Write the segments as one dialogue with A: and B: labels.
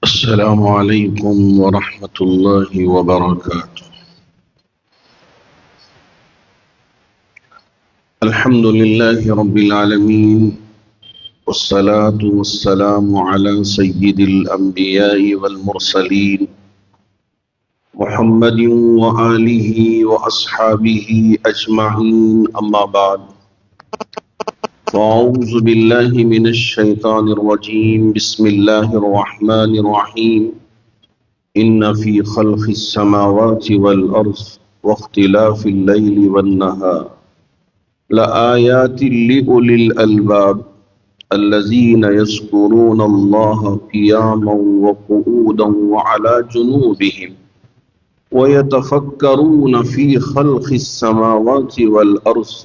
A: السلام عليكم ورحمة الله وبركاته. الحمد لله رب العالمين، والصلاة والسلام على سيد الأنبياء والمرسلين محمد وآله وأصحابه أجمعين، أما بعد، فأعوذ بالله من الشيطان الرجيم. بسم الله الرحمن الرحيم. إن في خلق السماوات والأرض واختلاف الليل والنهار لآيات لأولي الألباب الذين يذكرون الله قياما وقعودا وعلى جنوبهم ويتفكرون في خلق السماوات والأرض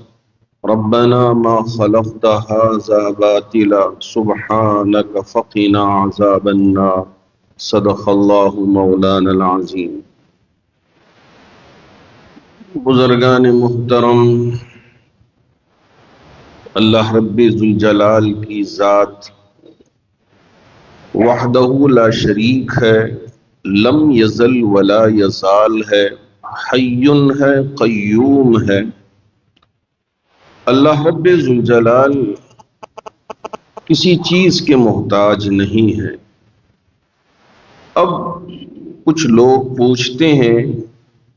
A: ربنا ما خلقت هذا باطلا سبحانك فقنا عذاب النار. صدق اللہ مولانا العظیم. بزرگان محترم، اللہ رب ذوالجلال کی ذات وحدہ لا شریک ہے، لم یزل ولا یزال ہے، حی ہے، قیوم ہے. اللہ رب ذوالجلال کسی چیز کے محتاج نہیں ہے. اب کچھ لوگ پوچھتے ہیں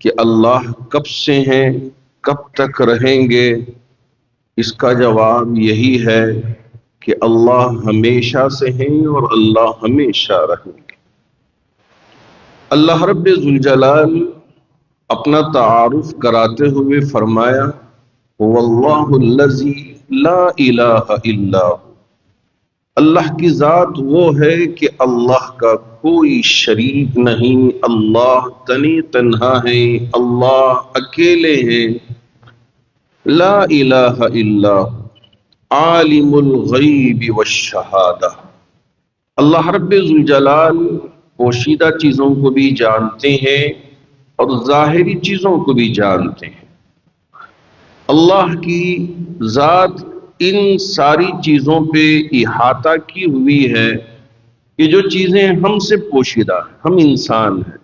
A: کہ اللہ کب سے ہیں، کب تک رہیں گے؟ اس کا جواب یہی ہے کہ اللہ ہمیشہ سے ہیں اور اللہ ہمیشہ رہیں گے. اللہ رب ذوالجلال اپنا تعارف کراتے ہوئے فرمایا واللہ الذی لا الہ الا ہو. اللہ کی ذات وہ ہے کہ اللہ کا کوئی شریک نہیں، اللہ تنی تنہا ہے، اللہ اکیلے ہیں. لا الہ الا عالم الغیب والشہادہ. اللہ رب ذوالجلال پوشیدہ چیزوں کو بھی جانتے ہیں اور ظاہری چیزوں کو بھی جانتے ہیں. اللہ کی ذات ان ساری چیزوں پہ احاطہ کی ہوئی ہے کہ جو چیزیں ہم سے پوشیدہ ہیں، ہم انسان ہیں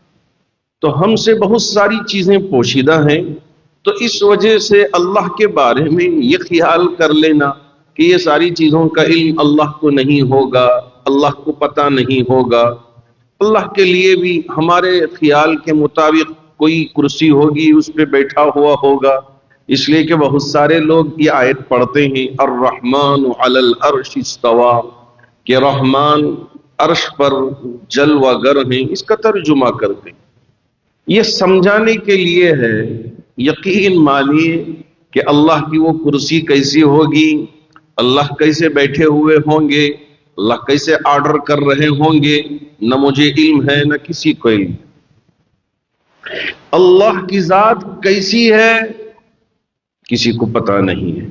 A: تو ہم سے بہت ساری چیزیں پوشیدہ ہیں. تو اس وجہ سے اللہ کے بارے میں یہ خیال کر لینا کہ یہ ساری چیزوں کا علم اللہ کو نہیں ہوگا، اللہ کو پتہ نہیں ہوگا. اللہ کے لیے بھی ہمارے خیال کے مطابق کوئی کرسی ہوگی، اس پہ بیٹھا ہوا ہوگا. اس لیے کہ بہت سارے لوگ یہ آیت پڑھتے ہیں الرحمن علی العرش استوى، کہ رحمان عرش پر جلوہ گر ہیں. اس کا ترجمہ کرتے ہیں، یہ سمجھانے کے لیے ہے. یقین مانیے کہ اللہ کی وہ کرسی کیسی ہوگی، اللہ کیسے بیٹھے ہوئے ہوں گے، اللہ کیسے آرڈر کر رہے ہوں گے، نہ مجھے علم ہے نہ کسی کو علم. اللہ کی ذات کیسی ہے کسی کو پتہ نہیں ہے،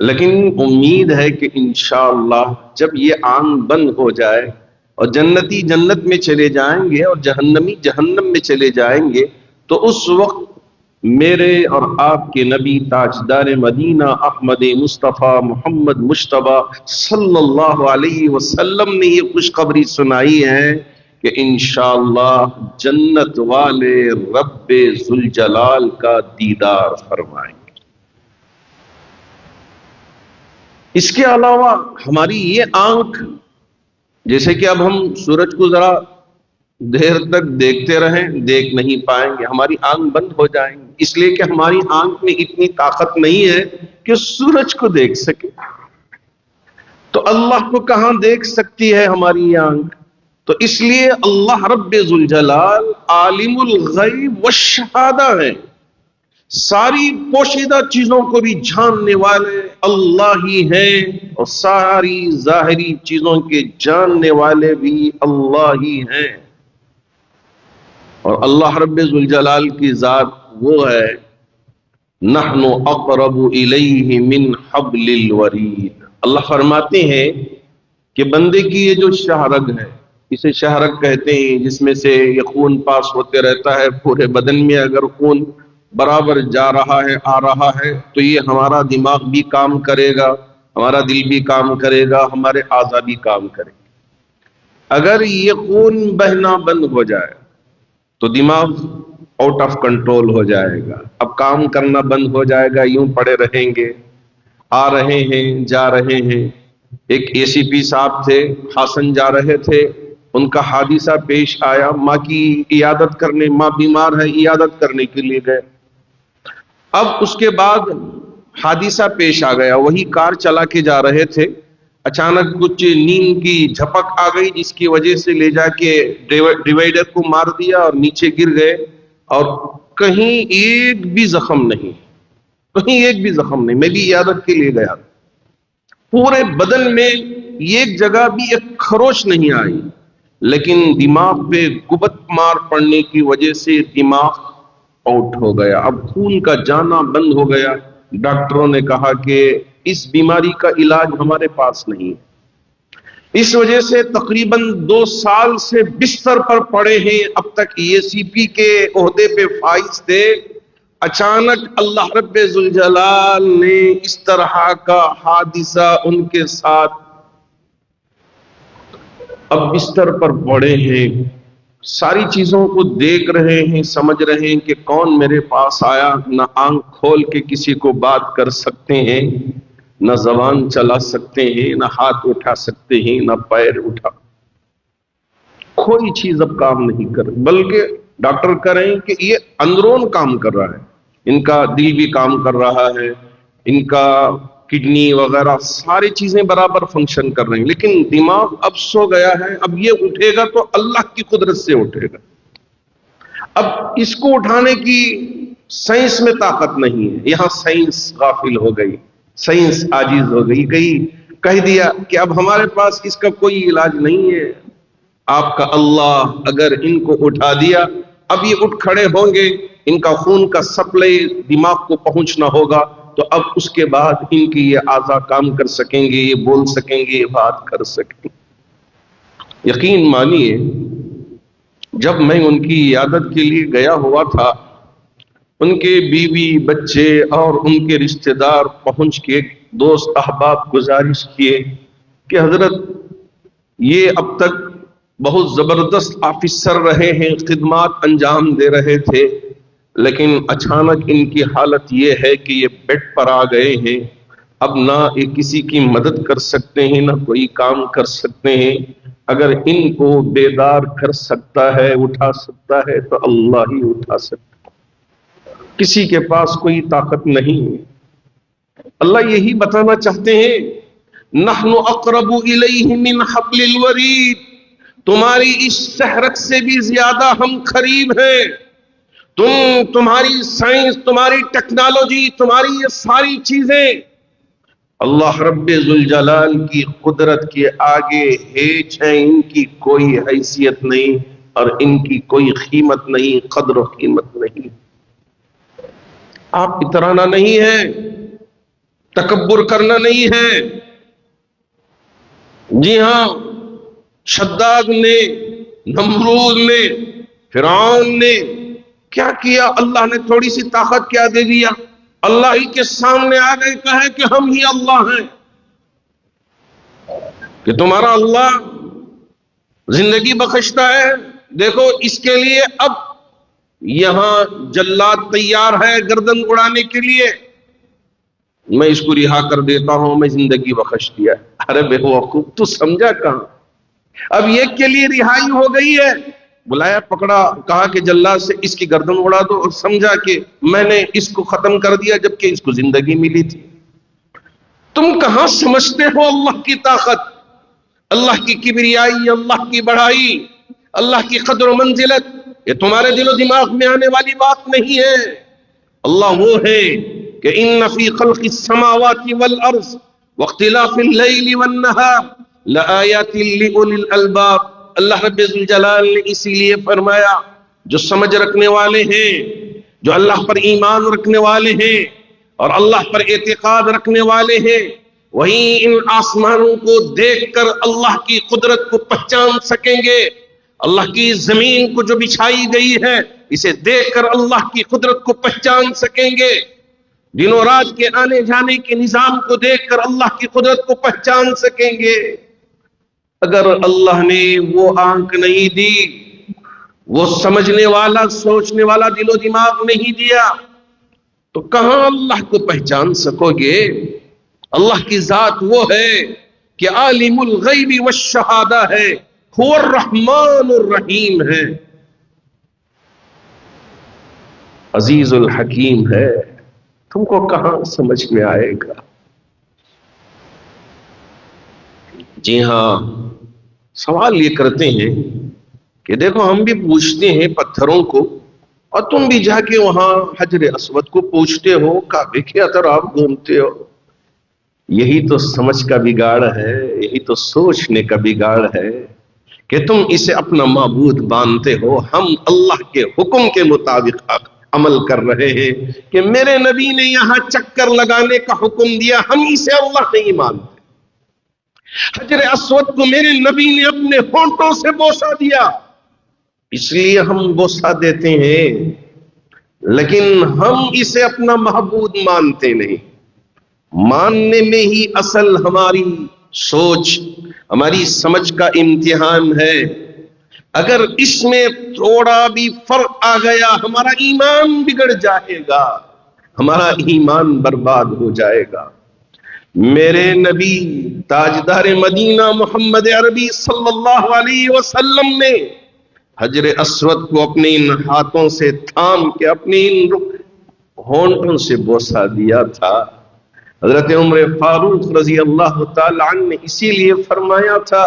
A: لیکن امید ہے کہ انشاءاللہ جب یہ آنکھ بند ہو جائے اور جنتی جنت میں چلے جائیں گے اور جہنمی جہنم میں چلے جائیں گے تو اس وقت میرے اور آپ کے نبی تاجدار مدینہ احمد مصطفیٰ محمد مجتبی صلی اللہ علیہ وسلم نے یہ خوشخبری سنائی ہے کہ انشاءاللہ جنت والے رب ذوالجلال کا دیدار فرمائیں. اس کے علاوہ ہماری یہ آنکھ، جیسے کہ اب ہم سورج کو ذرا دیر تک دیکھتے رہیں دیکھ نہیں پائیں گے، ہماری آنکھ بند ہو جائیں گی، اس لیے کہ ہماری آنکھ میں اتنی طاقت نہیں ہے کہ سورج کو دیکھ سکے. تو اللہ کو کہاں دیکھ سکتی ہے ہماری یہ آنکھ؟ تو اس لیے اللہ رب ذوالجلال عالم الغیب والشہادہ ہے. ساری پوشیدہ چیزوں کو بھی جاننے والے اللہ ہی ہیں اور ساری ظاہری چیزوں کے جاننے والے بھی اللہ ہی ہیں. اور اللہ رب ذوالجلال کی ذات وہ ہے نحن اقرب الیہ من حبل الورید. اللہ فرماتے ہیں کہ بندے کی یہ جو شہرگ ہے، اسے شہرگ کہتے ہیں، جس میں سے یہ خون پاس ہوتے رہتا ہے پورے بدن میں. اگر خون برابر جا رہا ہے آ رہا ہے تو یہ ہمارا دماغ بھی کام کرے گا، ہمارا دل بھی کام کرے گا، ہمارے اعضاء بھی کام کریں گے. اگر یہ خون بہنا بند ہو جائے تو دماغ آؤٹ آف کنٹرول ہو جائے گا، اب کام کرنا بند ہو جائے گا، یوں پڑے رہیں گے، آ رہے ہیں جا رہے ہیں۔ ایک اے سی پی صاحب تھے، حسن جا رہے تھے، ان کا حادثہ پیش آیا، ماں کی عیادت کرنے، ماں بیمار ہے، عیادت کرنے کے لیے گئے۔ اب اس کے بعد حادثہ پیش آ گیا، وہی کار چلا کے جا رہے تھے، اچانک کچھ نیند کی جھپک آ گئی جس کی وجہ سے لے جا کے ڈیوائیڈر کو مار دیا اور نیچے گر گئے، اور کہیں ایک بھی زخم نہیں، کہیں ایک بھی زخم نہیں۔ میں بھی عیادت کے لیے گیا، پورے بدن میں ایک جگہ بھی ایک خروش نہیں آئی، لیکن دماغ پہ گبت مار پڑنے کی وجہ سے دماغ آؤٹ ہو گیا، اب خون کا جانا بند ہو گیا۔ ڈاکٹروں نے کہا کہ اس بیماری کا علاج ہمارے پاس نہیں، اس وجہ سے تقریباً 2 سال سے بستر پر پڑے ہیں، اب تک اے سی پی کے عہدے پہ فائز تھے۔ اچانک اللہ رب ذوالجلال نے اس طرح کا حادثہ ان کے ساتھ، اب بستر پر پڑے ہیں، ساری چیزوں کو دیکھ رہے ہیں، سمجھ رہے ہیں کہ کون میرے پاس آیا، نہ آنکھ کھول کے کسی کو بات کر سکتے ہیں، نہ زبان چلا سکتے ہیں، نہ ہاتھ اٹھا سکتے ہیں، نہ پیر اٹھا، کوئی چیز اب کام نہیں کر، بلکہ ڈاکٹر کہہ رہے ہیں کہ یہ اندرون کام کر رہا ہے، ان کا دل بھی کام کر رہا ہے، ان کا کڈنی وغیرہ ساری چیزیں برابر فنکشن کر رہی ہیں، لیکن دماغ اب سو گیا ہے، اب یہ اٹھے گا تو اللہ کی قدرت سے اٹھے گا، اب اس کو اٹھانے کی سائنس میں طاقت نہیں ہے، یہاں سائنس غافل ہو گئی، سائنس عاجز ہو گئی، کہہ دیا کہ اب ہمارے پاس اس کا کوئی علاج نہیں ہے۔ آپ کا اللہ اگر ان کو اٹھا دیا، اب یہ اٹھ کھڑے ہوں گے، ان کا خون کا سپلائی دماغ کو پہنچنا ہوگا، تو اب اس کے بعد ان کی یہ اعضاء کام کر سکیں گے، یہ بول سکیں گے، یہ بات کر سکیں گے۔ یقین مانیے جب میں ان کی عیادت کے لیے گیا ہوا تھا، ان کے بیوی بچے اور ان کے رشتہ دار پہنچ کے دوست احباب گزارش کیے کہ حضرت یہ اب تک بہت زبردست آفیسر رہے ہیں، خدمات انجام دے رہے تھے، لیکن اچانک ان کی حالت یہ ہے کہ یہ بیڈ پر آ گئے ہیں، اب نہ یہ کسی کی مدد کر سکتے ہیں، نہ کوئی کام کر سکتے ہیں، اگر ان کو بیدار کر سکتا ہے، اٹھا سکتا ہے تو اللہ ہی اٹھا سکتا ہے، کسی کے پاس کوئی طاقت نہیں۔ اللہ یہی بتانا چاہتے ہیں، نحن اقرب الیہ من حبل الورید، تمہاری اس شہرک سے بھی زیادہ ہم قریب ہیں، تمہاری سائنس، تمہاری ٹیکنالوجی، تمہاری یہ ساری چیزیں اللہ رب ذوالجلال کی قدرت کے آگے ہیچ ہیں، ان کی کوئی حیثیت نہیں اور ان کی کوئی قیمت نہیں، قدر و قیمت نہیں۔ آپ اترانا نہیں ہے، تکبر کرنا نہیں ہے۔ جی ہاں، شداد نے، نمرود نے، فرعون نے کیا کیا؟ اللہ نے تھوڑی سی طاقت کیا دے دیا؟ اللہ ہی کے سامنے آ گئے، کہے کہ ہم ہی اللہ ہیں، کہ تمہارا اللہ زندگی بخشتا ہے، دیکھو اس کے لیے اب یہاں جلاد تیار ہے گردن اڑانے کے لیے، میں اس کو رہا کر دیتا ہوں، میں زندگی بخش دیا۔ ارے بے وقوف، تو سمجھا کہاں؟ اب ایک کے لیے رہائی ہو گئی ہے، بلایا، پکڑا، کہا کہ جلاد سے اس کی گردن اڑا دو، اور سمجھا کہ میں نے اس کو ختم کر دیا جبکہ اس کو زندگی ملی تھی۔ تم کہاں سمجھتے ہو اللہ کی طاقت، اللہ کی کبریائی، اللہ کی بڑائی، اللہ کی قدر و منزلت؟ یہ تمہارے دل و دماغ میں آنے والی بات نہیں ہے۔ اللہ وہ ہے کہ ان فی خلق السماوات والارض واختلاف اللیل والنہار لآیات لأولی الالباب، اللہ رب ذوالجلال نے اسی لیے فرمایا جو سمجھ رکھنے والے ہیں، جو اللہ پر ایمان رکھنے والے ہیں اور اللہ پر اعتقاد رکھنے والے ہیں، وہی ان آسمانوں کو دیکھ کر اللہ کی قدرت کو پہچان سکیں گے، اللہ کی زمین کو جو بچھائی گئی ہے اسے دیکھ کر اللہ کی قدرت کو پہچان سکیں گے، دن و رات کے آنے جانے کے نظام کو دیکھ کر اللہ کی قدرت کو پہچان سکیں گے۔ اگر اللہ نے وہ آنکھ نہیں دی، وہ سمجھنے والا سوچنے والا دل و دماغ نہیں دیا، تو کہاں اللہ کو پہچان سکو گے؟ اللہ کی ذات وہ ہے کہ عالم الغیب والشہادہ ہے، هو الرحمن الرحیم ہے، عزیز الحکیم ہے۔ تم کو کہاں سمجھ میں آئے گا؟ جی ہاں، سوال یہ کرتے ہیں کہ دیکھو ہم بھی پوچھتے ہیں پتھروں کو، اور تم بھی جا کے وہاں حجر اسود کو پوچھتے ہو، کعبے کے اطراف گھومتے ہو۔ یہی تو سمجھ کا بگاڑ ہے، یہی تو سوچنے کا بگاڑ ہے کہ تم اسے اپنا معبود مانتے ہو۔ ہم اللہ کے حکم کے مطابق عمل کر رہے ہیں کہ میرے نبی نے یہاں چکر لگانے کا حکم دیا، ہم اسے اللہ نہیں مانتے۔ حجر اسود کو میرے نبی نے اپنے ہونٹوں سے بوسہ دیا، اس لیے ہم بوسہ دیتے ہیں، لیکن ہم اسے اپنا معبود مانتے نہیں۔ ماننے میں ہی اصل ہماری سوچ، ہماری سمجھ کا امتحان ہے۔ اگر اس میں تھوڑا بھی فرق آ گیا، ہمارا ایمان بگڑ جائے گا، ہمارا ایمان برباد ہو جائے گا۔ میرے نبی تاجدار مدینہ محمد عربی صلی اللہ علیہ وسلم نے حجر اسود کو اپنے ان ہاتھوں سے تھام کے اپنے ان ہونٹوں سے بوسہ دیا تھا۔ حضرت عمر فاروق رضی اللہ تعالی عنہ نے اسی لیے فرمایا تھا،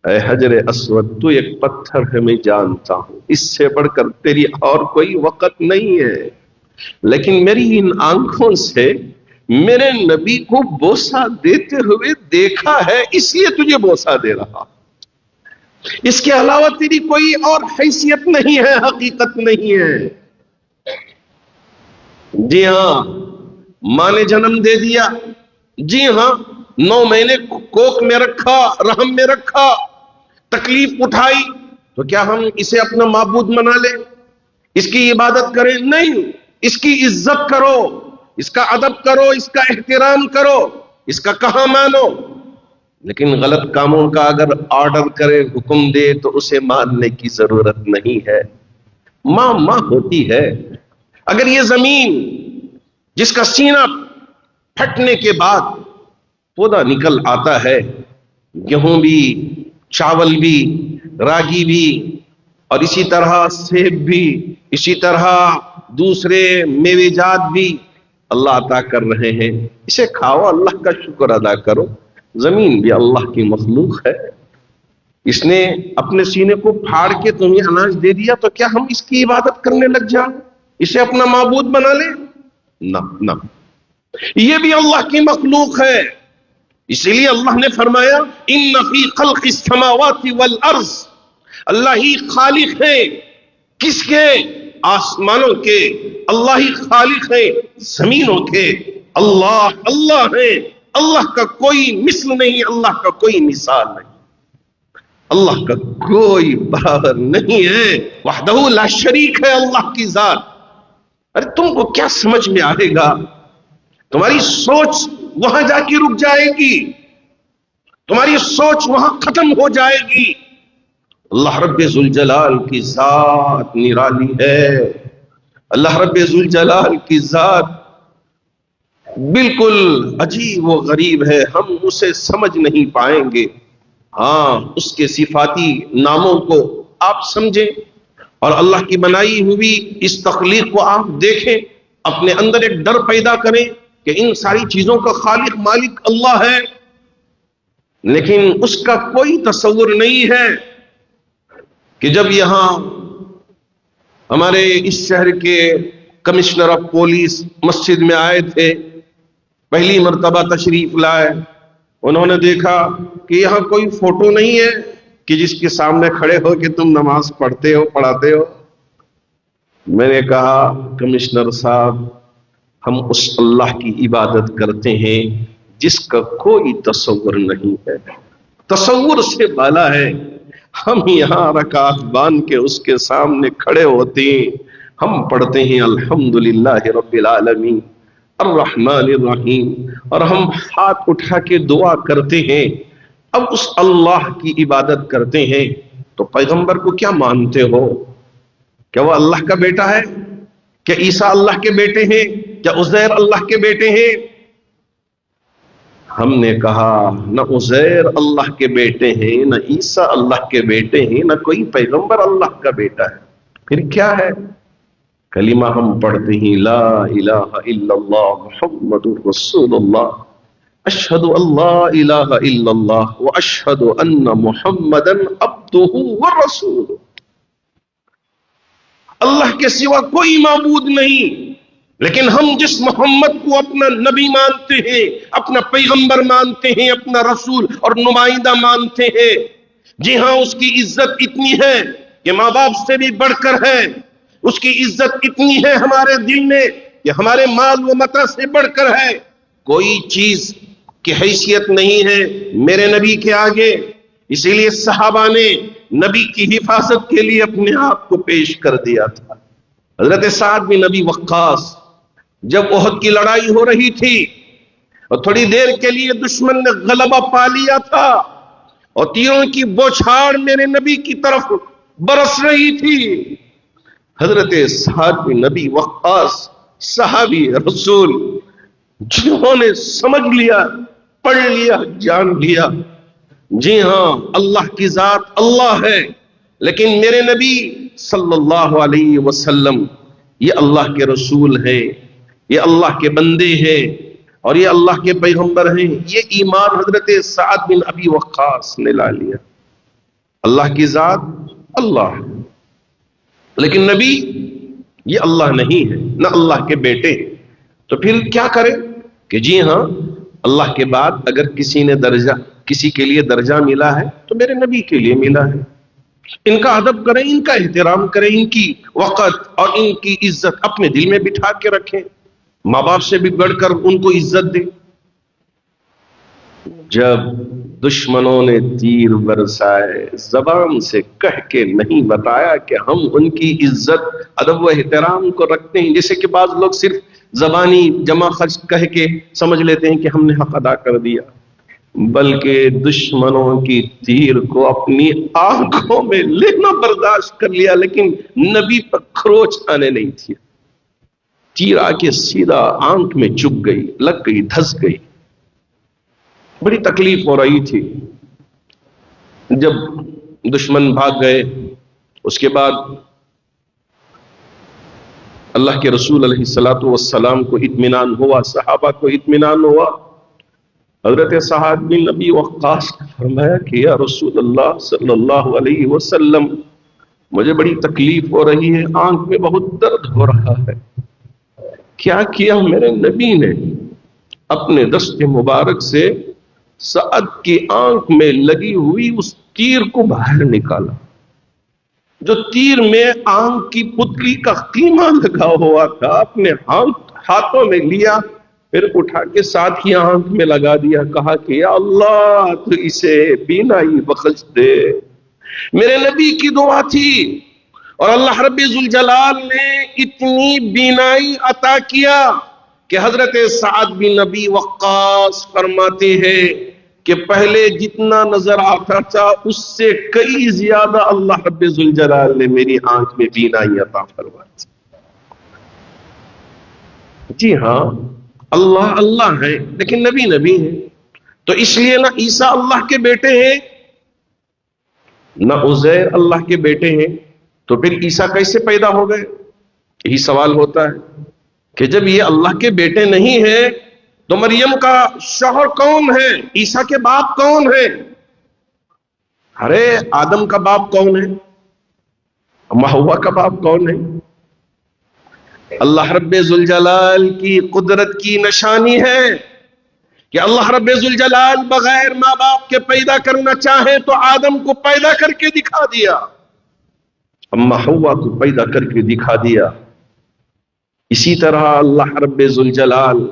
A: اے حجر اسود تو ایک پتھر ہے، میں جانتا ہوں اس سے بڑھ کر تیری اور کوئی وقت نہیں ہے، لیکن میری ان آنکھوں سے میرے نبی کو بوسہ دیتے ہوئے دیکھا ہے، اس لیے تجھے بوسہ دے رہا، اس کے علاوہ تیری کوئی اور حیثیت نہیں ہے، حقیقت نہیں ہے۔ جی ہاں، ماں نے جنم دے دیا، جی ہاں 9 مہینے کوکھ میں رکھا، رحم میں رکھا، تکلیف اٹھائی، تو کیا ہم اسے اپنا معبود منا لیں، اس کی عبادت کریں؟ نہیں، اس کی عزت کرو، اس کا ادب کرو، اس کا احترام کرو، اس کا کہاں مانو، لیکن غلط کاموں کا اگر آرڈر کرے، حکم دے، تو اسے ماننے کی ضرورت نہیں ہے۔ ماں ماں ہوتی ہے۔ اگر یہ زمین جس کا سینہ پھٹنے کے بعد پودا نکل آتا ہے، گیہوں بھی، چاول بھی، راگی بھی، اور اسی طرح سیب بھی، اسی طرح دوسرے میوے جات بھی اللہ عطا کر رہے ہیں، اسے کھاؤ، اللہ کا شکر ادا کرو۔ زمین بھی اللہ کی مخلوق ہے، اس نے اپنے سینے کو پھاڑ کے تمہیں اناج دے دیا، تو کیا ہم اس کی عبادت کرنے لگ جائیں، اسے اپنا معبود بنا لیں؟ نہ، یہ بھی اللہ کی مخلوق ہے۔ اسی لیے اللہ نے فرمایا ان فی خلق السماوات والارض، اللہ ہی خالق ہے، کس کے؟ آسمانوں کے، اللہ ہی خالق ہے زمینوں کے، اللہ ہے، اللہ کا کوئی مثل نہیں، اللہ کا کوئی مثال نہیں، اللہ کا کوئی برابر نہیں ہے، وحدہ لا شریک ہے اللہ کی ذات۔ ارے تم کو کیا سمجھ میں آئے گا؟ تمہاری سوچ وہاں جا کے رک جائے گی، تمہاری سوچ وہاں ختم ہو جائے گی۔ اللہ رب ذوالجلال کی ذات نرالی ہے، اللہ رب ذوالجلال کی ذات بالکل عجیب و غریب ہے، ہم اسے سمجھ نہیں پائیں گے۔ ہاں، اس کے صفاتی ناموں کو آپ سمجھیں، اور اللہ کی بنائی ہوئی اس تخلیق کو آپ دیکھیں، اپنے اندر ایک ڈر پیدا کریں کہ ان ساری چیزوں کا خالق مالک اللہ ہے، لیکن اس کا کوئی تصور نہیں ہے کہ جب یہاں ہمارے اس شہر کے کمشنر آف پولیس مسجد میں آئے تھے، پہلی مرتبہ تشریف لائے، انہوں نے دیکھا کہ یہاں کوئی فوٹو نہیں ہے کہ جس کے سامنے کھڑے ہو کہ تم نماز پڑھتے ہو، پڑھاتے ہو۔ میں نے کہا کمشنر صاحب، ہم اس اللہ کی عبادت کرتے ہیں جس کا کوئی تصور نہیں ہے، تصور سے بالا ہے۔ ہم یہاں رکعت باندھ کے اس کے سامنے کھڑے ہوتے ہیں، ہم پڑھتے ہیں الحمدللہ رب العالمین الرحمن الرحیم، اور ہم ہاتھ اٹھا کے دعا کرتے ہیں اب اس اللہ کی عبادت کرتے ہیں تو پیغمبر کو کیا مانتے ہو؟ کیا وہ اللہ کا بیٹا ہے؟ کیا عیسیٰ اللہ کے بیٹے ہیں؟ کیا عزیر اللہ کے بیٹے ہیں؟ ہم نے کہا نہ عزیر اللہ کے بیٹے ہیں، نہ عیسیٰ اللہ کے بیٹے ہیں، نہ کوئی پیغمبر اللہ کا بیٹا ہے۔ پھر کیا ہے؟ کلمہ ہم پڑھتے ہیں، لا الہ الا اللہ محمد رسول اللہ، اشہد اللہ الہ الا اللہ واشہد ان محمدا عبدہ ورسولہ۔ اللہ کے سوا کوئی معبود نہیں، لیکن ہم جس محمد کو اپنا نبی مانتے ہیں، اپنا پیغمبر مانتے ہیں، اپنا رسول اور نمائندہ مانتے ہیں، جی ہاں، اس کی عزت اتنی ہے کہ ماں باپ سے بھی بڑھ کر ہے، اس کی عزت اتنی ہے ہمارے دل میں کہ ہمارے مال و متاع سے بڑھ کر ہے۔ کوئی چیز کی حیثیت نہیں ہے میرے نبی کے آگے، اسی لیے صحابہ نے نبی کی حفاظت کے لیے اپنے آپ کو پیش کر دیا تھا۔ حضرت سعد بن ابی وقاص جب احد کی لڑائی ہو رہی تھی اور تھوڑی دیر کے لیے دشمن نے غلبہ پا لیا تھا اور تیروں کی بوچھاڑ میرے نبی کی طرف برس رہی تھی، حضرت سعد بن ابی وقاص صحابی رسول جنہوں نے سمجھ لیا، پڑھ لیا، جان لیا، جی ہاں اللہ کی ذات اللہ ہے، لیکن میرے نبی صلی اللہ علیہ وسلم یہ اللہ کے رسول ہیں، یہ اللہ کے بندے ہیں اور یہ اللہ کے پیغمبر ہیں، یہ ایمان حضرت سعد بن ابی وقاص نے لا لیا۔ اللہ کی ذات اللہ ہے، لیکن نبی یہ اللہ نہیں ہے، نہ اللہ کے بیٹے ہیں۔ تو پھر کیا کرے کہ جی ہاں اللہ کے بعد اگر کسی کے لیے درجہ ملا ہے تو میرے نبی کے لیے ملا ہے۔ ان کا ادب کریں، ان کا احترام کریں، ان کی وقت اور ان کی عزت اپنے دل میں بٹھا کے رکھیں، ماں باپ سے بھی بڑھ کر ان کو عزت دیں۔ جب دشمنوں نے تیر برسائے، زبان سے کہہ کے نہیں بتایا کہ ہم ان کی عزت ادب و احترام کو رکھتے ہیں، جیسے کہ بعض لوگ صرف زبانی جمع خرچ کہہ کے سمجھ لیتے ہیں کہ ہم نے حق ادا کر دیا، بلکہ دشمنوں کی تیر کو اپنی آنکھوں میں لینا برداشت کر لیا، لیکن نبی پر کھروچ آنے نہیں تھی۔ تیر آ کے سیدھا آنکھ میں چپ گئی، لگ گئی، دھس گئی، بڑی تکلیف ہو رہی تھی۔ جب دشمن بھاگ گئے، اس کے بعد اللہ کے رسول علیہ الصلوۃ والسلام کو اطمینان ہوا، صحابہ کو اطمینان ہوا۔ حضرت سعد بن ابی وقاص نے فرمایا کہ یا رسول اللہ صلی اللہ علیہ وسلم، مجھے بڑی تکلیف ہو رہی ہے، آنکھ میں بہت درد ہو رہا ہے۔ کیا کیا میرے نبی نے؟ اپنے دست مبارک سے سعد کی آنکھ میں لگی ہوئی اس تیر کو باہر نکالا، جو تیر میں آنکھ کی پتلی کا قیمہ لگا ہوا تھا، اپنے ہاتھوں میں لیا، پھر اٹھا کے ساتھ ہی آنکھ میں لگا دیا، کہا کہ یا اللہ تو اسے بینائی بخش دے۔ میرے نبی کی دعا تھی اور اللہ رب ذوالجلال نے اتنی بینائی عطا کیا کہ حضرت سعد بن ابی وقاص فرماتے ہیں کہ پہلے جتنا نظر آتا تھا اس سے کئی زیادہ اللہ رب ذوالجلال نے میری آنکھ میں بینائی عطا فرمائی۔ جی ہاں اللہ اللہ ہے، لیکن نبی نبی ہے، تو اس لیے نہ عیسیٰ اللہ کے بیٹے ہیں نہ عزیر اللہ کے بیٹے ہیں، تو پھر عیسیٰ کیسے پیدا ہو گئے؟ یہی سوال ہوتا ہے کہ جب یہ اللہ کے بیٹے نہیں ہیں تو مریم کا شوہر کون ہے؟ عیسیٰ کے باپ کون ہے؟ ارے آدم کا باپ کون ہے؟ حوا کا باپ کون ہے؟ اللہ رب ذوالجلال کی قدرت کی نشانی ہے کہ اللہ رب ذوالجلال بغیر ماں باپ کے پیدا کرنا چاہے تو آدم کو پیدا کر کے دکھا دیا، اما حوا کو پیدا کر کے دکھا دیا۔ اسی طرح اللہ رب ذوالجلال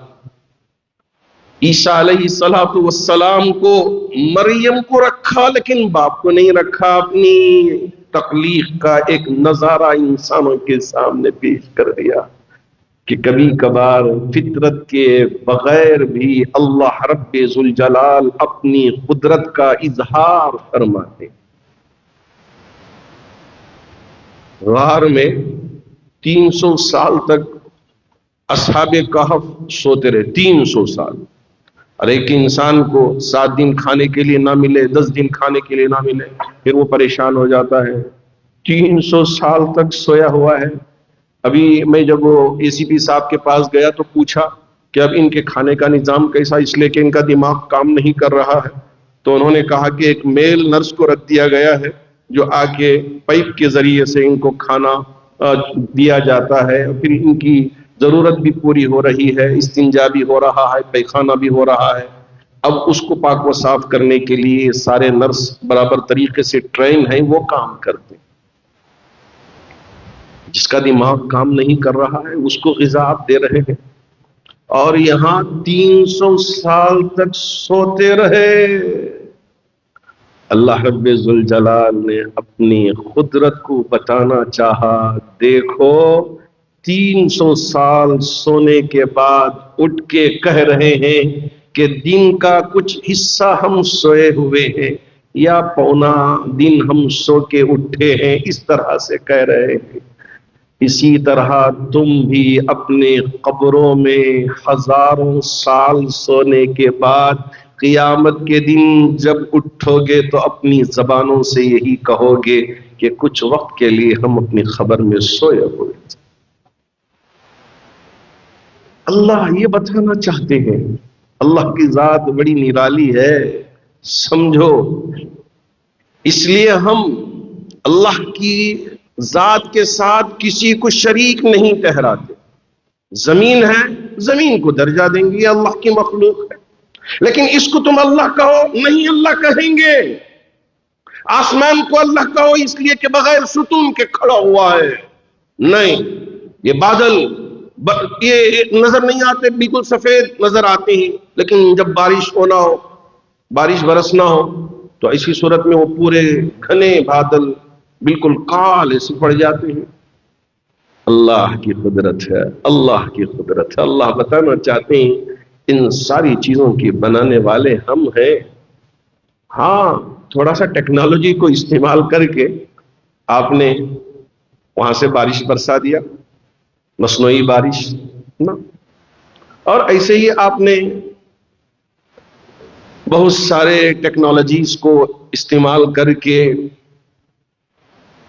A: عیسیٰ علیہ السلام کو مریم کو رکھا لیکن باپ کو نہیں رکھا، اپنی تخلیق کا ایک نظارہ انسانوں کے سامنے پیش کر دیا کہ کبھی کبھار فطرت کے بغیر بھی اللہ رب ذوالجلال اپنی قدرت کا اظہار فرماتے. غار میں 300 سال تک اصحاب کہف سوتے رہے. 300 سال. اور ایک انسان کو 7 دن کھانے کے لیے نہ ملے، 10 دن کھانے کے لیے نہ ملے، پھر وہ پریشان ہو جاتا ہے. 300 سال تک سویا ہوا ہے. ابھی میں جب وہ اے سی پی صاحب کے پاس گیا تو پوچھا کہ اب ان کے کھانے کا نظام کیسا، اس لیے کہ ان کا دماغ کام نہیں کر رہا ہے. تو انہوں نے کہا کہ ایک میل نرس کو رکھ دیا گیا ہے جو آ کے پائپ کے ذریعے سے ان کو کھانا دیا جاتا ہے. پھر ان کی ضرورت بھی پوری ہو رہی ہے، استنجا بھی ہو رہا ہے، پیخانہ بھی ہو رہا ہے. اب اس کو پاک و صاف کرنے کے لیے سارے نرس برابر طریقے سے ٹرین ہیں، وہ کام کرتے ہیں. جس کا دماغ کام نہیں کر رہا ہے اس کو غذا آپ دے رہے ہیں، اور یہاں 300 سال تک سوتے رہے. اللہ رب ذوالجلال نے اپنی قدرت کو بتانا چاہا. دیکھو 300 سال سونے کے بعد اٹھ کے کہہ رہے ہیں کہ دن کا کچھ حصہ ہم سوئے ہوئے ہیں یا پونا دن ہم سو کے اٹھے ہیں، اس طرح سے کہہ رہے ہیں. اسی طرح تم بھی اپنے قبروں میں ہزاروں سال سونے کے بعد قیامت کے دن جب اٹھو گے تو اپنی زبانوں سے یہی کہو گے کہ کچھ وقت کے لیے ہم اپنی خبر میں سوئے ہوئے. اللہ یہ بتانا چاہتے ہیں. اللہ کی ذات بڑی نرالی ہے، سمجھو. اس لیے ہم اللہ کی ذات کے ساتھ کسی کو شریک نہیں ٹھہراتے. زمین ہے، زمین کو درجہ دیں گے، اللہ کی مخلوق ہے، لیکن اس کو تم اللہ کہو، نہیں اللہ کہیں گے. آسمان کو اللہ کہو اس لیے کہ بغیر ستون کے کھڑا ہوا ہے، نہیں. یہ بادل یہ نظر نہیں آتے، بالکل سفید نظر آتے ہیں، لیکن جب بارش ہونا ہو، بارش برسنا ہو تو ایسی صورت میں وہ پورے گھنے بادل بالکل کالے سے پڑ جاتے ہیں. اللہ کی قدرت ہے، اللہ کی قدرت ہے. اللہ بتانا چاہتے ہیں ان ساری چیزوں کی بنانے والے ہم ہیں. ہاں تھوڑا سا ٹیکنالوجی کو استعمال کر کے آپ نے وہاں سے بارش برسا دیا، مصنوعی بارش نا، اور ایسے ہی آپ نے بہت سارے ٹیکنالوجیز کو استعمال کر کے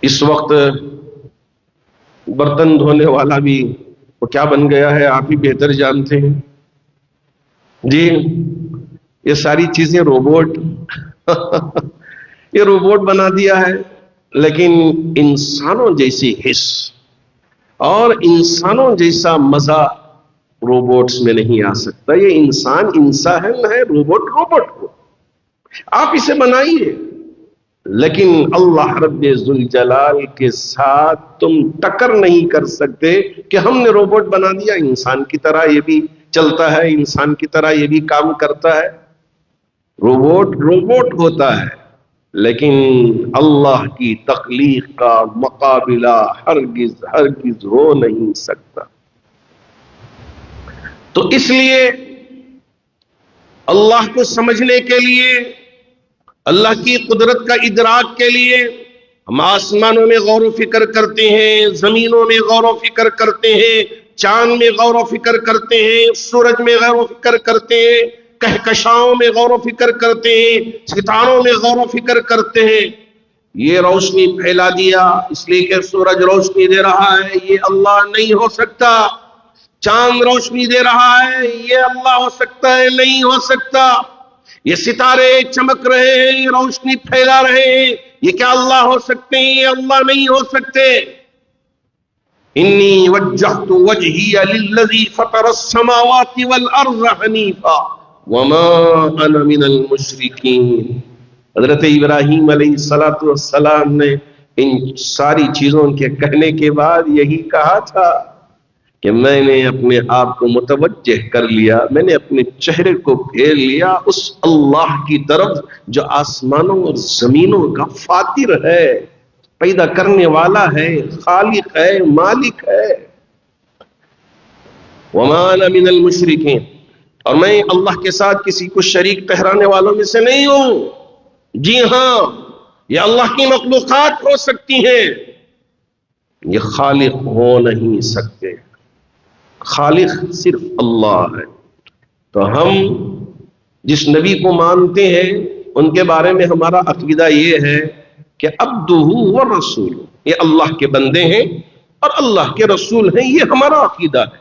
A: اس وقت برتن دھونے والا بھی وہ کیا بن گیا ہے آپ ہی بہتر جانتے ہیں جی. یہ ساری چیزیں روبوٹ یہ روبوٹ بنا دیا ہے. لیکن انسانوں جیسی حس اور انسانوں جیسا مزہ روبوٹس میں نہیں آ سکتا. یہ انسان ہے، روبوٹ ہو. آپ اسے بنائیے، لیکن اللہ رب ذوالجلال کے ساتھ تم ٹکر نہیں کر سکتے کہ ہم نے روبوٹ بنا دیا، انسان کی طرح یہ بھی چلتا ہے، انسان کی طرح یہ بھی کام کرتا ہے. روبوٹ ہوتا ہے، لیکن اللہ کی تخلیق کا مقابلہ ہرگز ہو نہیں سکتا. تو اس لیے اللہ کو سمجھنے کے لیے، اللہ کی قدرت کا ادراک کے لیے ہم آسمانوں میں غور و فکر کرتے ہیں، زمینوں میں غور و فکر کرتے ہیں، چاند میں غور و فکر کرتے ہیں، سورج میں غور و فکر کرتے ہیں، کہکشاؤں میں غور و فکر کرتے ہیں، ستاروں میں غور و فکر کرتے ہیں. یہ روشنی پھیلا دیا اس لیے کہ سورج روشنی دے رہا ہے، یہ اللہ نہیں ہو سکتا. چاند روشنی دے رہا ہے، یہ اللہ ہو سکتا ہے؟ نہیں ہو سکتا. یہ ستارے چمک رہے ہیں، روشنی پھیلا رہے ہیں، یہ کیا اللہ ہو سکتے ہیں؟ یہ اللہ نہیں ہو سکتے. انی وجہت وجہی للذی فطر السماوات والارض حنیفا وما انا من المشرکین. حضرت ابراہیم علیہ السلام نے ان ساری چیزوں کے کہنے کے بعد یہی کہا تھا کہ میں نے اپنے آپ کو متوجہ کر لیا، میں نے اپنے چہرے کو پھیر لیا اس اللہ کی طرف جو آسمانوں اور زمینوں کا فاطر ہے، پیدا کرنے والا ہے، خالق ہے، مالک ہے. وما انا من المشرکین، اور میں اللہ کے ساتھ کسی کو شریک ٹھہرانے والوں میں سے نہیں ہوں۔ جی ہاں، یہ اللہ کی مخلوقات ہو سکتی ہیں، یہ خالق ہو نہیں سکتے۔ خالق صرف اللہ ہے۔ تو ہم جس نبی کو مانتے ہیں ان کے بارے میں ہمارا عقیدہ یہ ہے کہ عبدہ و رسول، یہ اللہ کے بندے ہیں اور اللہ کے رسول ہیں، یہ ہمارا عقیدہ ہے۔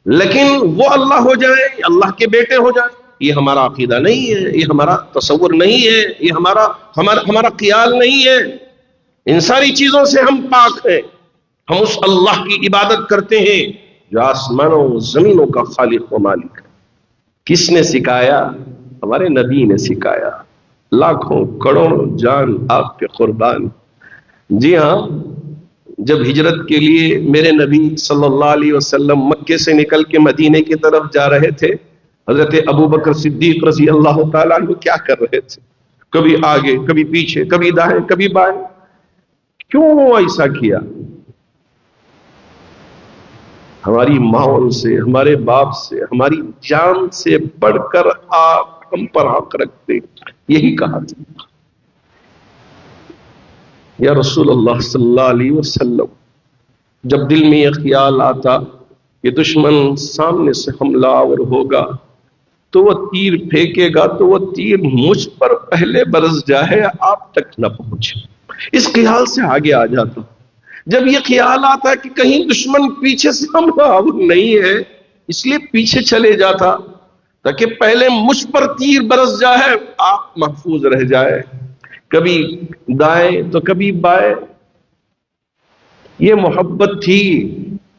A: لیکن وہ اللہ ہو جائے، اللہ کے بیٹے ہو جائے، یہ ہمارا عقیدہ نہیں ہے، یہ ہمارا تصور نہیں ہے، یہ ہمارا خیال نہیں ہے۔ ان ساری چیزوں سے ہم پاک ہیں۔ ہم اس اللہ کی عبادت کرتے ہیں جو آسمانوں زمینوں کا خالق و مالک ہے۔ کس نے سکھایا؟ ہمارے نبی نے سکھایا۔ لاکھوں کروڑوں جان آپ پہ قربان۔ جی ہاں، جب ہجرت کے لیے میرے نبی صلی اللہ علیہ وسلم مکے سے نکل کے مدینے کی طرف جا رہے تھے، حضرت ابو بکر صدیق رضی اللہ تعالیٰ عنہ کیا کر رہے تھے؟ کبھی آگے، کبھی پیچھے، کبھی دائیں، کبھی بائیں۔ کیوں ایسا کیا؟ ہماری ماں سے، ہمارے باپ سے، ہماری جان سے بڑھ کر آپ ہم پر حق رکھتے، یہی کہا تھا۔ یا رسول اللہ صلی اللہ علیہ وسلم، جب دل میں یہ خیال آتا کہ دشمن سامنے سے حملہ آور ہوگا تو وہ تیر پھینکے گا تو وہ تیر مجھ پر پہلے برس جائے، آپ تک نہ پہنچے، اس خیال سے آگے آ جاتا۔ جب یہ خیال آتا کہ کہیں دشمن پیچھے سے حملہ آور نہیں ہے، اس لیے پیچھے چلے جاتا تاکہ پہلے مجھ پر تیر برس جائے، آپ محفوظ رہ جائے۔ کبھی دائیں تو کبھی بائیں۔ یہ محبت تھی،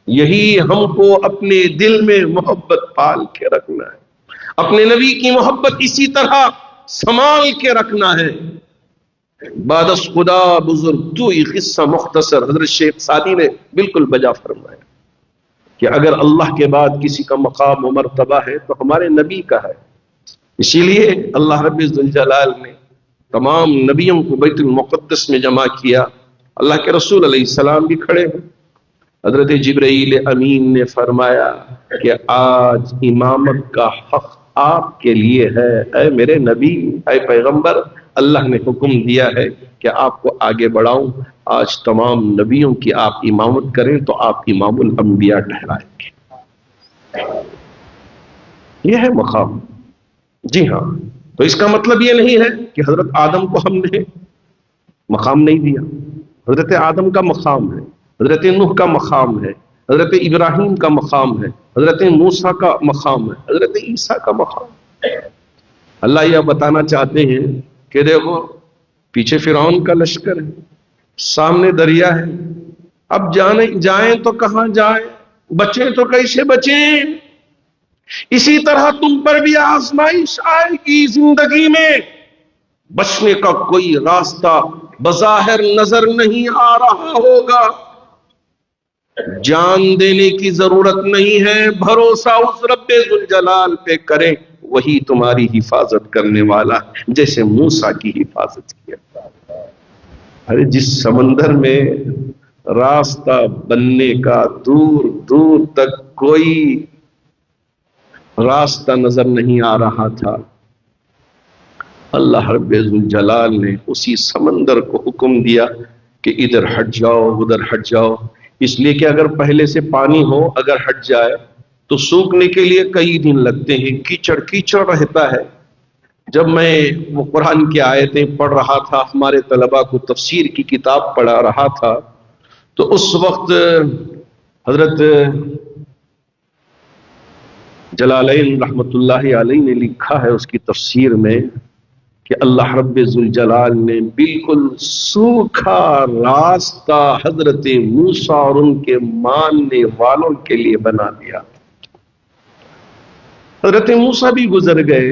A: یہی ہم کو اپنے دل میں محبت پال کے رکھنا ہے، اپنے نبی کی محبت اسی طرح سنبھال کے رکھنا ہے۔ بعد از خدا بزرگ تو یہ قصہ مختصر، حضرت شیخ سعدی نے بالکل بجا فرمایا کہ اگر اللہ کے بعد کسی کا مقام و مرتبہ ہے تو ہمارے نبی کا ہے۔ اسی لیے اللہ رب ذوالجلال نے تمام نبیوں کو بیت المقدس میں جمع کیا۔ اللہ کے رسول علیہ السلام بھی کھڑے ہیں۔ حضرت جبرائیل امین نے فرمایا کہ آج امامت کا حق آپ کے لیے ہے، اے میرے نبی، اے پیغمبر، اللہ نے حکم دیا ہے کہ آپ کو آگے بڑھاؤں، آج تمام نبیوں کی آپ امامت کریں تو آپ امام الانبیاء ٹھہرائیں گے۔ یہ ہے مقام۔ جی ہاں، تو اس کا مطلب یہ نہیں ہے کہ حضرت آدم کو ہم نے مقام نہیں دیا۔ حضرت آدم کا مقام ہے، حضرت نوح کا مقام ہے، حضرت ابراہیم کا مقام ہے، حضرت موسیٰ کا مقام ہے، حضرت عیسیٰ کا مقام ہے۔ اللہ یہ بتانا چاہتے ہیں کہ دیکھو پیچھے فرعون کا لشکر ہے، سامنے دریا ہے، اب جائیں تو کہاں جائیں، بچیں تو کیسے بچیں؟ اسی طرح تم پر بھی آزمائش آئے گی زندگی میں، بچنے کا کوئی راستہ بظاہر نظر نہیں آ رہا ہوگا، جان دینے کی ضرورت نہیں ہے، بھروسہ اس رب ذوالجلال پہ کریں، وہی تمہاری حفاظت کرنے والا، جیسے موسیٰ کی حفاظت کیا۔ ارے جس سمندر میں راستہ بننے کا دور دور تک کوئی راستہ نظر نہیں آ رہا تھا، اللہ رب ذوالجلال نے اسی سمندر کو حکم دیا کہ ادھر ہٹ جاؤ، ادھر ہٹ جاؤ، اس لیے کہ اگر پہلے سے پانی ہو، اگر ہٹ جائے تو سوکھنے کے لیے کئی دن لگتے ہیں، کیچڑ کیچڑ رہتا ہے۔ جب میں وہ قرآن کی آیتیں پڑھ رہا تھا، ہمارے طلباء کو تفسیر کی کتاب پڑھا رہا تھا، تو اس وقت حضرت جلالین رحمت اللہ علیہ نے لکھا ہے اس کی تفسیر میں کہ اللہ رب ذوالجلال نے بالکل سوکھا راستہ حضرت موسیٰ اور ان کے ماننے والوں کے لیے بنا دیا۔ حضرت موسیٰ بھی گزر گئے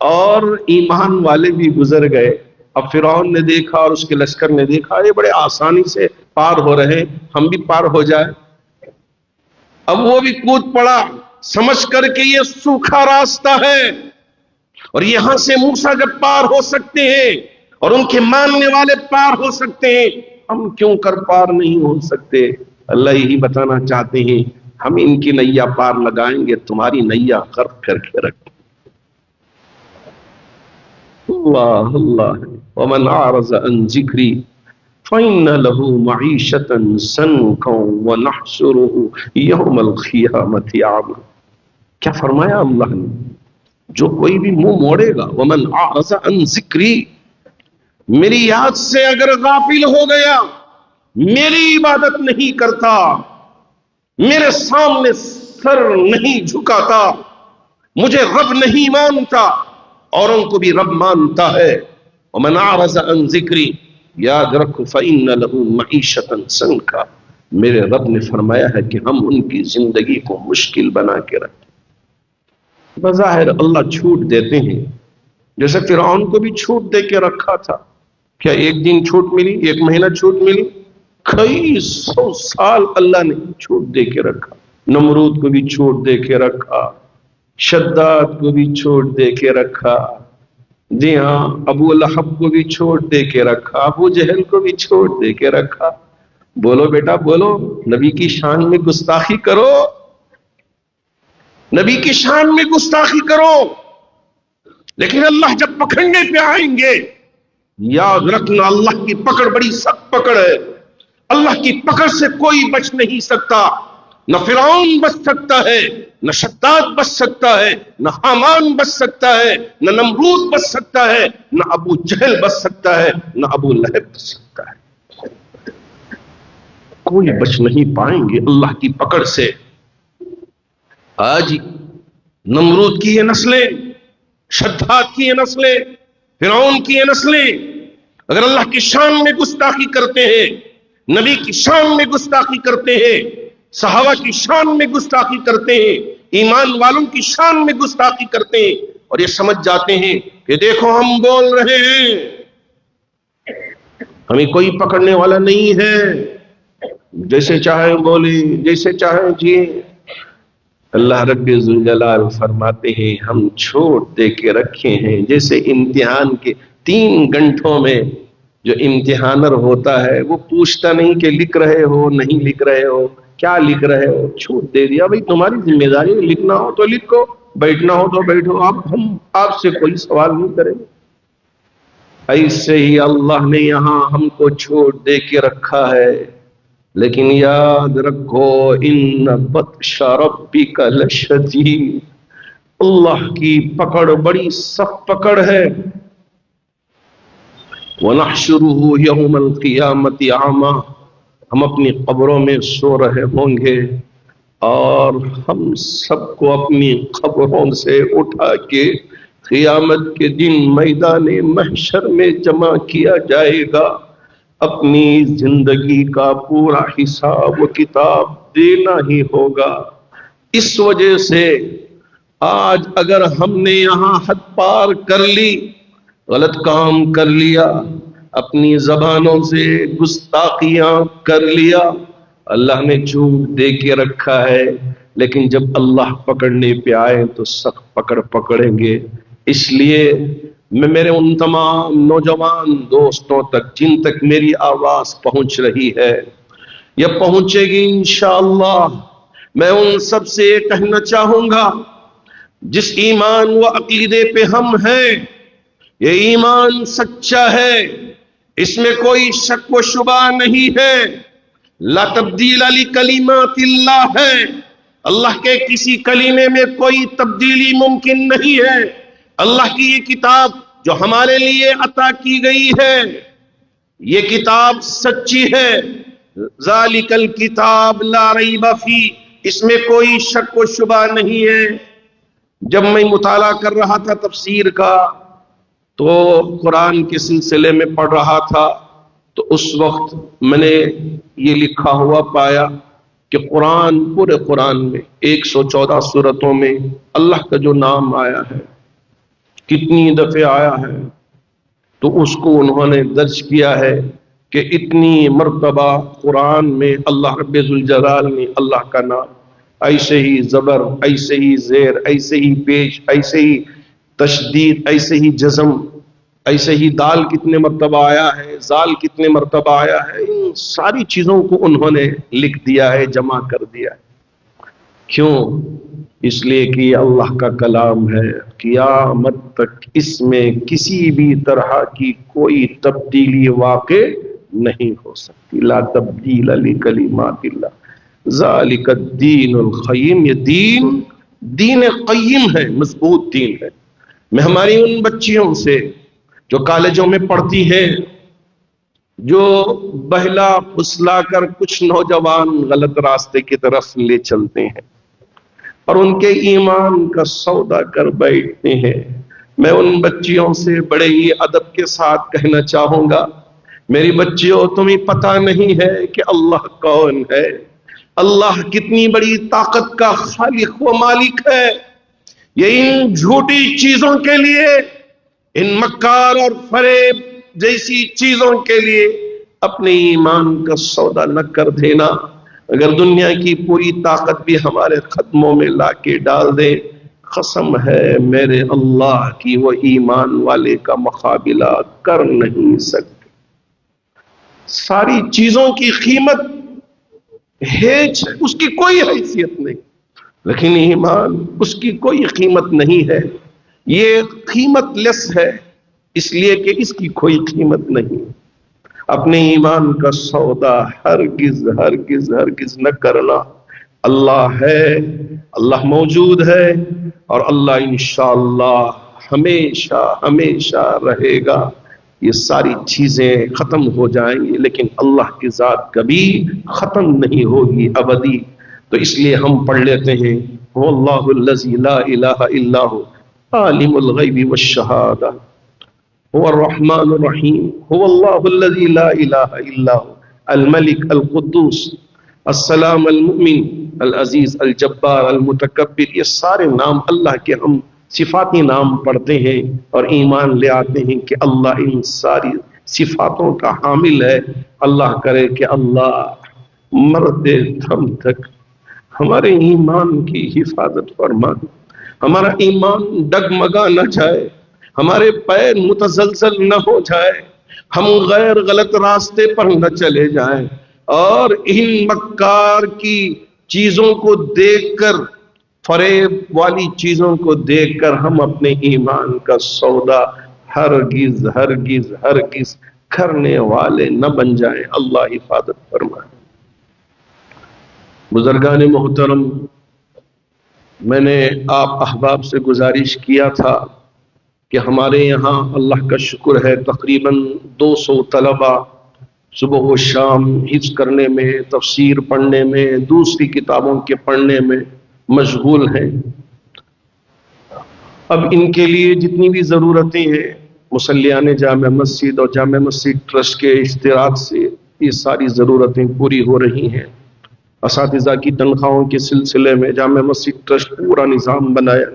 A: اور ایمان والے بھی گزر گئے۔ اب فرعون نے دیکھا اور اس کے لشکر نے دیکھا یہ بڑے آسانی سے پار ہو رہے، ہم بھی پار ہو جائے۔ اب وہ بھی کود پڑا سمجھ کر کے یہ سوکھا راستہ ہے اور یہاں سے موسیٰ جب پار ہو سکتے ہیں اور ان کے ماننے والے پار ہو سکتے ہیں، ہم کیوں کر پار نہیں ہو سکتے؟ اللہ یہی بتانا چاہتے ہیں ہم ان کی نیا پار لگائیں گے، تمہاری نیا غرق کر کے رکھیں۔ اللہ اللہ، ومن اعرض عن ذکری فإن له معیشة ضنکا ونحشره یوم القیامة اعما۔ کیا فرمایا اللہ نے؟ جو کوئی بھی منہ موڑے گا، ومن اعرض عن ذکری، میری یاد سے اگر غافل ہو گیا، میری عبادت نہیں کرتا، میرے سامنے سر نہیں جھکاتا، مجھے رب نہیں مانتا، اوروں کو بھی رب مانتا ہے، ومن اعرض عن ذکری، یاد رکھو فإن له معیشة ضنکا، میرے رب نے فرمایا ہے کہ ہم ان کی زندگی کو مشکل بنا کے رکھیں۔ بظاہر اللہ چھوٹ دیتے ہیں، جیسے فرعون کو بھی چھوٹ دے کے رکھا تھا۔ کیا ایک دن چھوٹ ملی، ایک مہینہ چھوٹ ملی؟ کئی سو سال اللہ نے چھوٹ دے کے رکھا۔ نمرود کو بھی چھوٹ دے کے رکھا، شداد کو بھی چھوٹ دے کے رکھا، جی ہاں، ابو لہب کو بھی چھوٹ دے کے رکھا، ابو جہل کو بھی چھوٹ دے کے رکھا۔ بولو بیٹا بولو، نبی کی شان میں گستاخی کرو، نبی کی شان میں گستاخی کرو، لیکن اللہ جب پکڑنے پہ آئیں گے، یاد رکھنا اللہ کی پکڑ بڑی سخت پکڑ ہے۔ اللہ کی پکڑ سے کوئی بچ نہیں سکتا، نہ فرعون بچ سکتا ہے، نہ شداد بچ سکتا ہے، نہ حامان بچ سکتا ہے، نہ نمرود بچ سکتا ہے، نہ ابو جہل بچ سکتا ہے، نہ ابو لہب بچ سکتا ہے۔ کوئی بچ نہیں پائیں گے اللہ کی پکڑ سے۔ آج نمرود کی یہ نسلیں، شداد کی یہ نسلیں، فرعون کی یہ نسلیں اگر اللہ کی شان میں گستاخی کرتے ہیں، نبی کی شان میں گستاخی کرتے ہیں، صحابہ کی شان میں گستاخی کرتے ہیں، ایمان والوں کی شان میں گستاخی کرتے ہیں، اور یہ سمجھ جاتے ہیں کہ دیکھو ہم بول رہے ہیں، ہمیں کوئی پکڑنے والا نہیں ہے، جیسے چاہے بولے، جیسے چاہے جیے۔ اللہ رب ذوالجلال فرماتے ہیں ہم چھوٹ دے کے رکھے ہیں، جیسے امتحان کے 3 گھنٹوں میں جو امتحانر ہوتا ہے وہ پوچھتا نہیں کہ لکھ رہے ہو نہیں لکھ رہے ہو، کیا لکھ رہے ہو، چھوٹ دے دیا، بھائی تمہاری ذمہ داری ہے، لکھنا ہو تو لکھو، بیٹھنا ہو تو بیٹھو، ہم آپ سے کوئی سوال نہیں کریں گے۔ ایسے ہی اللہ نے یہاں ہم کو چھوٹ دے کے رکھا ہے، لیکن یاد رکھو ان بطش ربک لشدید، اللہ کی پکڑ بڑی سخت پکڑ ہے۔ وَنَحْشُرُهُ يَوْمَ الْقِيَامَةِ أَعْمَى، ہم اپنی قبروں میں سو رہے ہوں گے اور ہم سب کو اپنی قبروں سے اٹھا کے قیامت کے دن میدان محشر میں جمع کیا جائے گا، اپنی زندگی کا پورا حساب و کتاب دینا ہی ہوگا۔ اس وجہ سے آج اگر ہم نے یہاں حد پار کر لی، غلط کام کر لیا، اپنی زبانوں سے گستاخیاں کر لیا، اللہ نے چھوٹ دے کے رکھا ہے، لیکن جب اللہ پکڑنے پہ آئے تو سخت پکڑ پکڑیں گے۔ اس لیے میں میرے ان تمام نوجوان دوستوں تک جن تک میری آواز پہنچ رہی ہے یا پہنچے گی انشاءاللہ، میں ان سب سے یہ کہنا چاہوں گا، جس ایمان و عقیدے پہ ہم ہیں، یہ ایمان سچا ہے، اس میں کوئی شک و شبہ نہیں ہے، لا تبدیل لکلمات اللہ ہے، اللہ کے کسی کلمے میں کوئی تبدیلی ممکن نہیں ہے۔ اللہ کی یہ کتاب جو ہمارے لیے عطا کی گئی ہے، یہ کتاب سچی ہے، ذالک الکتاب لا ریب فی، اس میں کوئی شک و شبہ نہیں ہے۔ جب میں مطالعہ کر رہا تھا تفسیر کا تو قرآن کے سلسلے میں پڑھ رہا تھا، تو اس وقت میں نے یہ لکھا ہوا پایا کہ قرآن، پورے قرآن میں 114 سورتوں میں اللہ کا جو نام آیا ہے کتنی دفعہ آیا ہے، تو اس کو انہوں نے درج کیا ہے کہ اتنی مرتبہ قرآن میں اللہ رب ذوالجلال نے اللہ کا نام ایسے ہی زبر، ایسے ہی زیر، ایسے ہی پیش، ایسے ہی تشدید، ایسے ہی جزم، ایسے ہی دال کتنے مرتبہ آیا ہے، زال کتنے مرتبہ آیا ہے، ان ساری چیزوں کو انہوں نے لکھ دیا ہے، جمع کر دیا ہے۔ کیوں؟ اس لیے کہ یہ اللہ کا کلام ہے، قیامت تک اس میں کسی بھی طرح کی کوئی تبدیلی واقع نہیں ہو سکتی۔ لا تبدیل لکلمات اللہ ذالک الدین القیم۔ یہ دین قیم ہے، مضبوط دین ہے۔ میں ہماری ان بچیوں سے جو کالجوں میں پڑھتی ہیں، جو بہلا پھسلا کر کچھ نوجوان غلط راستے کی طرف لے چلتے ہیں اور ان کے ایمان کا سودا کر بیٹھتے ہیں، میں ان بچیوں سے بڑے ہی ادب کے ساتھ کہنا چاہوں گا، میری بچیوں تمہیں پتہ نہیں ہے کہ اللہ کون ہے؟ اللہ کتنی بڑی طاقت کا خالق و مالک ہے۔ یہ ان جھوٹی چیزوں کے لیے، ان مکار اور فریب جیسی چیزوں کے لیے اپنے ایمان کا سودا نہ کر دینا۔ اگر دنیا کی پوری طاقت بھی ہمارے قدموں میں لا کے ڈال دے، قسم ہے میرے اللہ کی، وہ ایمان والے کا مقابلہ کر نہیں سکتے۔ ساری چیزوں کی قیمت ہیچ ہے، اس کی کوئی حیثیت نہیں، لیکن ایمان اس کی کوئی قیمت نہیں ہے۔ یہ قیمت لیس ہے اس لیے کہ اس کی کوئی قیمت نہیں۔ اپنے ایمان کا سودا ہرگز ہرگز ہرگز نہ کرنا۔ اللہ ہے، اللہ موجود ہے، اور اللہ انشاءاللہ ہمیشہ ہمیشہ رہے گا۔ یہ ساری چیزیں ختم ہو جائیں گی لیکن اللہ کی ذات کبھی ختم نہیں ہوگی، ابدی۔ تو اس لیے ہم پڑھ لیتے ہیں هو اللہ الذی لا الہ الا هو عالم الغیب والشہادہ هو الرحمن الرحیم هو اللہ الذی لا الہ الا هو الملک القدوس السلام المؤمن العزیز الجبار المتکبر۔ یہ سارے نام اللہ کے ہم صفاتی نام پڑھتے ہیں اور ایمان لے آتے ہیں کہ اللہ ان ساری صفاتوں کا حامل ہے۔ اللہ کرے کہ اللہ مرتے دم تک ہمارے ایمان کی حفاظت فرما، ہمارا ایمان ڈگمگا نہ جائے، ہمارے پیر متزلزل نہ ہو جائے، ہم غیر غلط راستے پر نہ چلے جائیں، اور ان مکار کی چیزوں کو دیکھ کر، فریب والی چیزوں کو دیکھ کر ہم اپنے ایمان کا سودا ہرگز ہرگز ہرگز کرنے والے نہ بن جائیں۔ اللہ حفاظت فرمائے۔ بزرگان محترم، میں نے آپ احباب سے گزارش کیا تھا کہ ہمارے یہاں اللہ کا شکر ہے تقریباً 200 طلبہ صبح و شام حفظ کرنے میں، تفسیر پڑھنے میں، دوسری کتابوں کے پڑھنے میں مشغول ہیں۔ اب ان کے لیے جتنی بھی ضرورتیں ہیں، مصلیان جامع مسجد اور جامع مسجد ٹرسٹ کے اشتراک سے یہ ساری ضرورتیں پوری ہو رہی ہیں۔ اساتذہ کی تنخواہوں کے سلسلے میں جامع مسجد ٹرسٹ پورا نظام بنایا،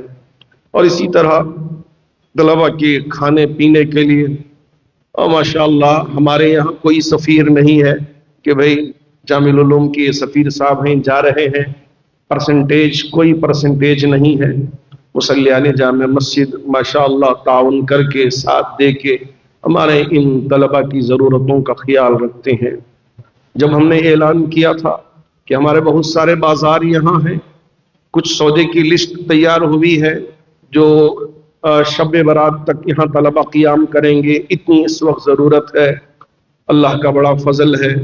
A: اور اسی طرح طلبہ کے کھانے پینے کے لیے، اور ماشاءاللہ ہمارے یہاں کوئی سفیر نہیں ہے کہ بھئی جامع العلوم کے سفیر صاحب ہیں جا رہے ہیں، پرسنٹیج کوئی پرسنٹیج نہیں ہے۔ مصلیان جامع مسجد ماشاءاللہ تعاون کر کے، ساتھ دے کے ہمارے ان طلبہ کی ضرورتوں کا خیال رکھتے ہیں۔ جب ہم نے اعلان کیا تھا کہ ہمارے بہت سارے بازار یہاں ہیں، کچھ سودے کی لسٹ تیار ہوئی ہے جو شب برات تک یہاں طلبہ قیام کریں گے، اتنی اس وقت ضرورت ہے۔ اللہ کا بڑا فضل ہے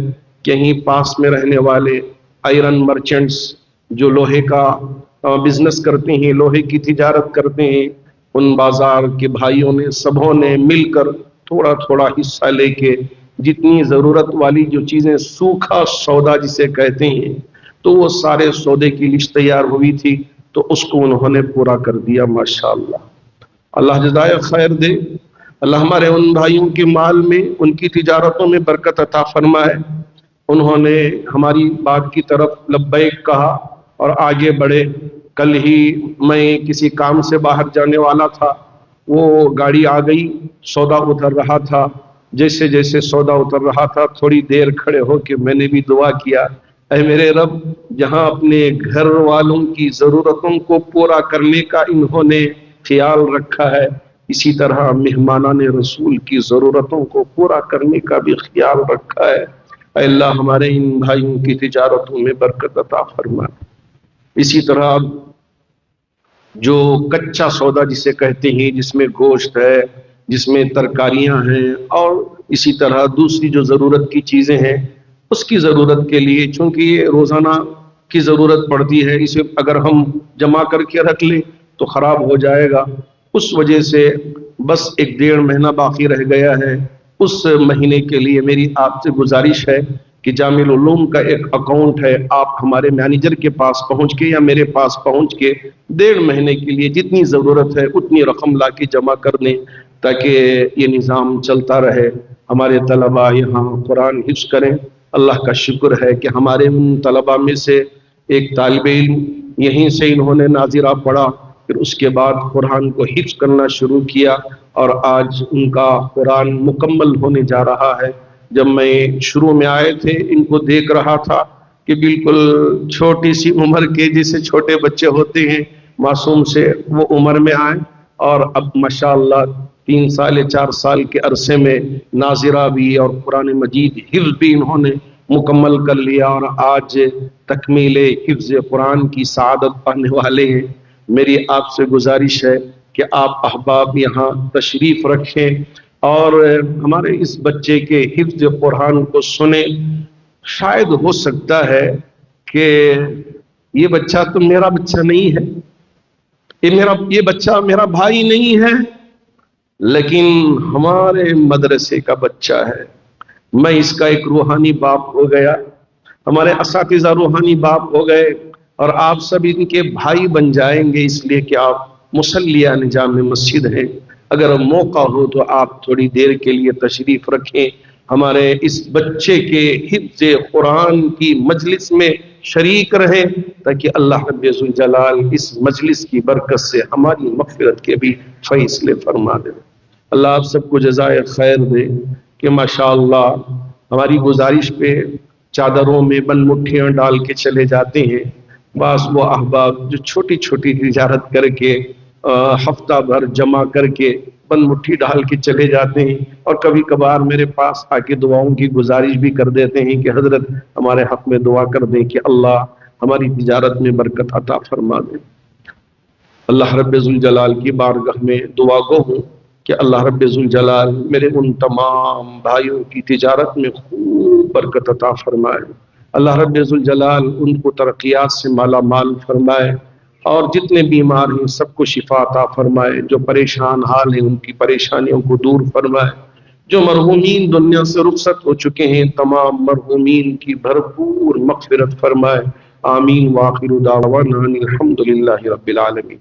A: کہ یہیں پاس میں رہنے والے آئرن مرچنٹس جو لوہے کا بزنس کرتے ہیں، لوہے کی تجارت کرتے ہیں، ان بازار کے بھائیوں نے سبھوں نے مل کر تھوڑا تھوڑا حصہ لے کے جتنی ضرورت والی جو چیزیں سوکھا سودا جسے کہتے ہیں، تو وہ سارے سودے کی لسٹ تیار ہوئی تھی تو اس کو انہوں نے پورا کر دیا۔ ماشاءاللہ اللہ جزائے خیر دے، اللہ ہمارے ان بھائیوں کے مال میں، ان کی تجارتوں میں برکت عطا فرمائے۔ انہوں نے ہماری بات کی طرف لبیک کہا اور آگے بڑھے۔ کل ہی میں کسی کام سے باہر جانے والا تھا، وہ گاڑی آ گئی، سودا اتر رہا تھا، جیسے جیسے سودا اتر رہا تھا تھوڑی دیر کھڑے ہو کے میں نے بھی دعا کیا، اے میرے رب، جہاں اپنے گھر والوں کی ضرورتوں کو پورا کرنے کا انہوں نے خیال رکھا ہے، اسی طرح مہمانان رسول کی ضرورتوں کو پورا کرنے کا بھی خیال رکھا ہے۔ اے اللہ ہمارے ان بھائیوں کی تجارتوں میں برکت عطا فرما۔ اسی طرح جو کچا سودا جسے کہتے ہیں، جس میں گوشت ہے، جس میں ترکاریاں ہیں، اور اسی طرح دوسری جو ضرورت کی چیزیں ہیں، اس کی ضرورت کے لیے، چونکہ یہ روزانہ کی ضرورت پڑتی ہے، اسے اگر ہم جمع کر کے رکھ لیں تو خراب ہو جائے گا، اس وجہ سے بس 1.5 مہینہ باقی رہ گیا ہے، اس مہینے کے لیے میری آپ سے گزارش ہے کہ جامع العلوم کا ایک اکاؤنٹ ہے، آپ ہمارے مینیجر کے پاس پہنچ کے یا میرے پاس پہنچ کے 1.5 مہینے کے لیے جتنی ضرورت ہے اتنی رقم لا کے جمع کر دیں، تاکہ یہ نظام چلتا رہے، ہمارے طلباء یہاں قرآن حفظ کریں۔ اللہ کا شکر ہے کہ ہمارے ان طلباء میں سے ایک طالب علم یہیں سے انہوں نے ناظرہ پڑھا، پھر اس کے بعد قرآن کو حفظ کرنا شروع کیا، اور آج ان کا قرآن مکمل ہونے جا رہا ہے۔ جب میں شروع میں آئے تھے ان کو دیکھ رہا تھا کہ بالکل چھوٹی سی عمر کے، جیسے چھوٹے بچے ہوتے ہیں معصوم سے، وہ عمر میں آئے، اور اب ماشاءاللہ 3 سال 4 سال کے عرصے میں ناظرہ بھی اور قرآن مجید حفظ بھی انہوں نے مکمل کر لیا، اور آج تکمیل حفظ قرآن کی سعادت پانے والے ہیں۔ میری آپ سے گزارش ہے کہ آپ احباب یہاں تشریف رکھیں اور ہمارے اس بچے کے حفظ قرآن کو سنیں۔ شاید ہو سکتا ہے کہ یہ بچہ تو میرا بچہ نہیں ہے، یہ بچہ میرا بھائی نہیں ہے، لیکن ہمارے مدرسے کا بچہ ہے، میں اس کا ایک روحانی باپ ہو گیا، ہمارے اساتذہ روحانی باپ ہو گئے، اور آپ سب ان کے بھائی بن جائیں گے، اس لیے کہ آپ مصلیہ نظام مسجد ہیں۔ اگر موقع ہو تو آپ تھوڑی دیر کے لیے تشریف رکھیں، ہمارے اس بچے کے حفظ قرآن کی مجلس میں شریک رہیں، تاکہ اللہ رب ذوالجلال اس مجلس کی برکت سے ہماری مغفرت کے بھی فیصلے فرما دے۔ اللہ آپ سب کو جزائے خیر دے کہ ماشاءاللہ ہماری گزارش پہ چادروں میں بند مٹھیاں ڈال کے چلے جاتے ہیں، بعض وہ احباب جو چھوٹی چھوٹی تجارت کر کے ہفتہ بھر جمع کر کے بند مٹھی ڈال کے چلے جاتے ہیں، اور کبھی کبھار میرے پاس آ کے دعاؤں کی گزارش بھی کر دیتے ہیں کہ حضرت ہمارے حق میں دعا کر دیں کہ اللہ ہماری تجارت میں برکت عطا فرما دیں۔ اللہ رب ذوالجلال کی بارگاہ میں دعا گو ہوں کہ اللہ رب ذوالجلال میرے ان تمام بھائیوں کی تجارت میں خوب برکت عطا فرمائے، اللہ رب ذوالجلال ان کو ترقیات سے مالا مال فرمائے، اور جتنے بیمار ہیں سب کو شفا عطا فرمائے، جو پریشان حال ہیں ان کی پریشانیوں کو دور فرمائے، جو مرحومین دنیا سے رخصت ہو چکے ہیں تمام مرحومین کی بھرپور مغفرت فرمائے۔ آمین، وآخر دعوانا الحمدللہ رب العالمین۔